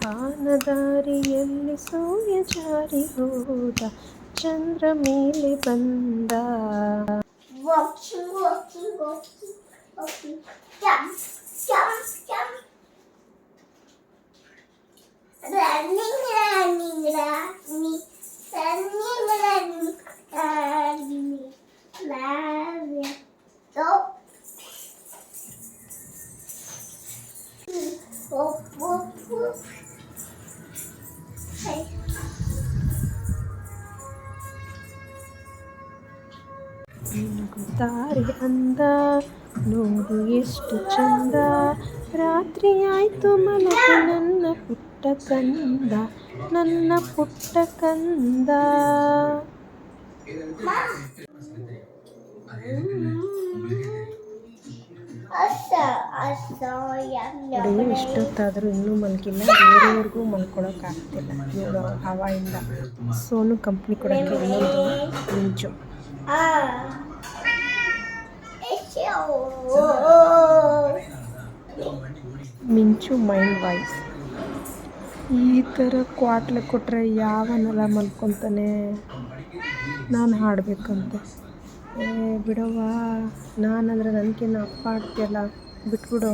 ಬಾನದಾರಿಯಲ್ಲಿ ಸೂರ್ಯ ಜಾರಿ ಹೋದ, ಚಂದ್ರ ಮೇಲೆ ಬಂದ. ತಾರೆ ಅಂದ ನೋಡು ಎಷ್ಟು ಚಂದ, ರಾತ್ರಿ ಆಯ್ತು ಮಲಗು ನನ್ನ ಪುಟ್ಟ ಕಂದ, ನನ್ನ ಪುಟ್ಟ ಕಂದ. ನೋಡಿ ಎಷ್ಟೊತ್ತಾದರೂ ಇನ್ನೂ ಮಲಗಿಲ್ಲ, ಬೇರೆಯವ್ರಿಗೂ ಮಲ್ಕೊಳಕ್ಕಾಗ್ತಿಲ್ಲ ಇವಳು ಹವಾಯಿಂದ. ಸೋನು ಕಂಪ್ನಿ ಕೊಡೋಕ್ಕೆ ಇನ್ನೊಂದು ಮಿಂಚು. ಮಿಂಚು ಮೈಂಡ್ ವಾಯ್ಸ್. ಈ ಥರ ಕ್ವಾಟ್ಲೆ ಕೊಟ್ಟರೆ ಯಾವನೆಲ್ಲ ಮಲ್ಕೊತಾನೆ. ನಾನು ಹಾಡಬೇಕಂತೆ. ಬಿಡವ್ವ, ನಾನಂದರೆ ನನಗೇನು ಅಪ್ಪ ಆಡ್ತೀಯಲ್ಲ, ಬಿಟ್ಬಿಡು.